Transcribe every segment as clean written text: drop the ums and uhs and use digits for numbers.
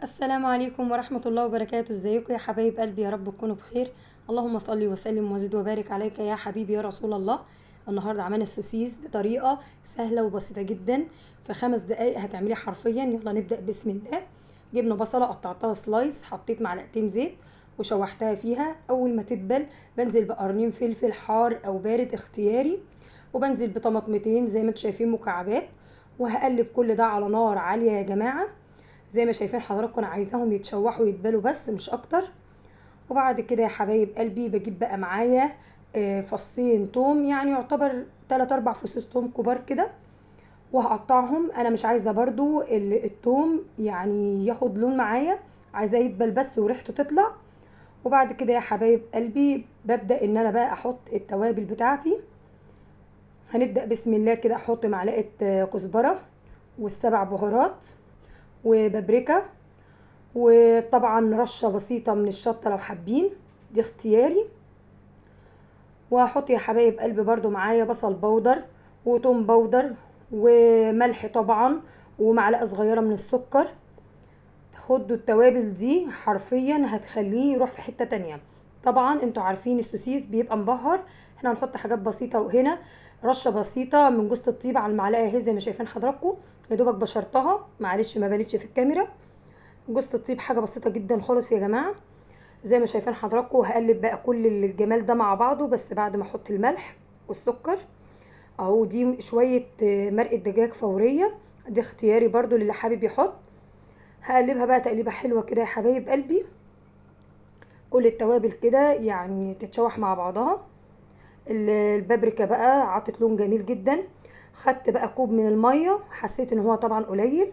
السلام عليكم ورحمة الله وبركاته. ازيكم يا حبايب قلبي؟ يا رب تكونوا بخير. اللهم صل وسلم وزد وبارك عليك يا حبيبي يا رسول الله. النهارده عملنا السوسيس بطريقة سهلة وبسيطة جدا، في 5 دقايق هتعمليه حرفيا. يلا نبدأ بسم الله. جبنا بصلة قطعتها سلايس، حطيت معلقتين زيت وشوحتها فيها. اول ما تدبل بنزل بقرنين فلفل حار او بارد اختياري، وبنزل بطماطمتين زي ما انتم شايفين مكعبات، وهقلب كل ده على نار عالية يا جماعة. زي ما شايفين حضراتكم انا عايزاهم يتشوحوا ويتبالوا بس مش اكتر. وبعد كده يا حبايب قلبي بجيب بقى معايا فصين توم، يعني يعتبر 3 4 فصوص توم كبار كده، وهقطعهم. انا مش عايزه برضو التوم يعني ياخد لون معايا، عايزاه يدبل بس وريحته تطلع. وبعد كده يا حبايب قلبي ببدأ ان انا بقى احط التوابل بتاعتي. هنبدأ بسم الله كده، احط معلقه كزبره والسبع بهارات وبابريكا، وطبعا رشة بسيطة من الشطة لو حابين، دي اختياري. وهحط يا حبايب قلبي برضو معايا بصل بودر وتوم بودر وملح طبعا، ومعلقة صغيرة من السكر. خدوا التوابل دي حرفيا هتخليه يروح في حتة تانية. طبعا انتوا عارفين السوسيس بيبقى مبهر، احنا هنحط حاجات بسيطة. وهنا رشة بسيطة من جوز الطيب على المعلقة اهي زي ما شايفين حضراتكم، يا دوبك بشرتها، معلش ما بانتش في الكاميرا. جوز الطيب حاجه بسيطه جدا خالص يا جماعه زي ما شايفين حضراتكم. وهقلب بقى كل الجمال ده مع بعضه، بس بعد ما احط الملح والسكر اهو. دي شويه مرقه دجاج فوريه، دي اختياري برضو للي حابب يحط. هقلبها بقى تقليبه حلوه كده يا حبايب قلبي، كل التوابل كده يعني تتشوح مع بعضها. البابريكا بقى عطت لون جميل جدا. خدت بقى كوب من الميه، حسيت ان هو طبعا قليل،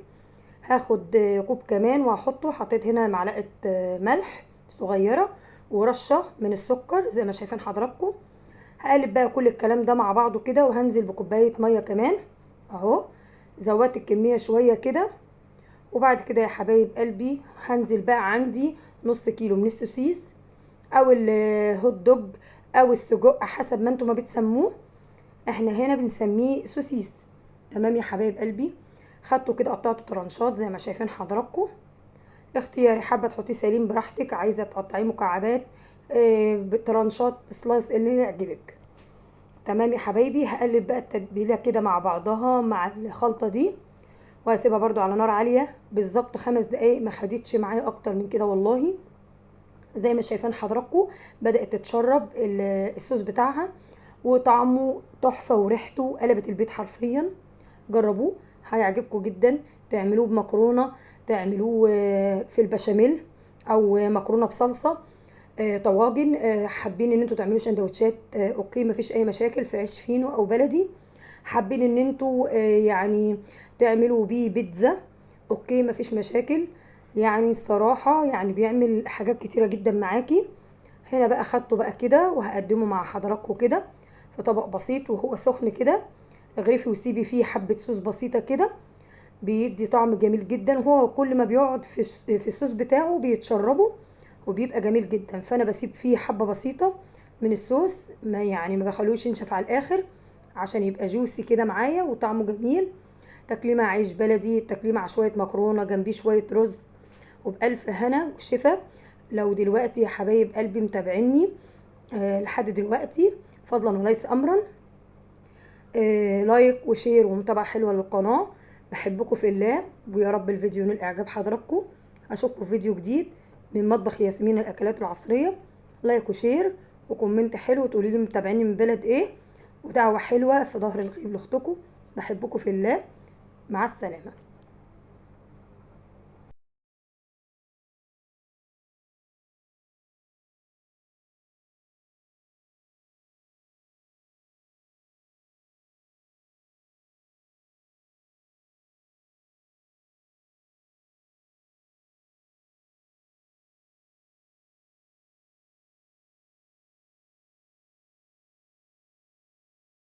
هاخد كوب كمان وهحطه. حطيت هنا معلقه ملح صغيره ورشه من السكر زي ما شايفين حضراتكم. هقلب بقى كل الكلام ده مع بعضه كده، وهنزل بكوبايه ميه كمان اهو. زودت الكميه شويه كده. وبعد كده يا حبايب قلبي هنزل بقى عندي نص كيلو من السوسيس او الهوت دوج او السجق حسب ما انتم ما بتسموه، احنا هنا بنسميه سوسيس. تمام يا حبايب قلبي. خدته كده قطعته طرنشات زي ما شايفين حضراتكم، اختياري، حابه تحطيه سليم براحتك، عايزه تقطعيه مكعبات بطرنشات سلايس اللي يعجبك. تمام يا حبايبي. هقلب بقى التتبيله كده مع بعضها مع الخلطه دي، وهسيبها برضو على نار عاليه بالظبط 5 دقايق، ما خدتش معايا اكتر من كده والله. زي ما شايفين حضراتكم بدأت تتشرب الصوص بتاعها، وطعمه تحفة وريحته قلبت البيت حرفيا. جربوه هيعجبكم جدا. تعملوه بمكرونة، تعملوه في البشاميل، او مكرونة بصلصة، طواجن، حابين ان انتوا تعملوا سندوتشات، اوكي مفيش اي مشاكل، في عيش فينو او بلدي. حابين ان انتوا يعني تعملوا بيه بيتزا، اوكي مفيش مشاكل. يعني الصراحة يعني بيعمل حاجات كتيرة جدا معاكي. هنا بقى خدته بقى كده وهقدمه مع حضراتكم كده في طبق بسيط وهو سخن كده. اغرفي وسيبي فيه حبة صوص بسيطة كده، بيدي طعم جميل جدا. هو كل ما بيقعد في الصوص بتاعه بيتشربه وبيبقى جميل جدا. فانا بسيب فيه حبة بسيطة من الصوص، ما يعني ما بخلوش ينشف على الاخر عشان يبقى جوسي كده معايا وطعمه جميل. تاكليه مع عيش بلدي، تاكليه مع شوية مكرونة جنبيه شوية رز، وبألف هنا وشفا. لو دلوقتي يا حبايب قلبي متابعيني لحد دلوقتي فضلا وليس امرا، لايك وشير ومتابعة حلوة للقناة. بحبكم في الله، ويا رب الفيديو ينال اعجاب حضراتكم. اشوفكم في فيديو جديد من مطبخ ياسمين الاكلات العصرية. لايك وشير وكومنت حلو تقولي لي متابعيني من بلد ايه، ودعوة حلوة في ظهر الغيب لاختكم. بحبكم في الله، مع السلامة.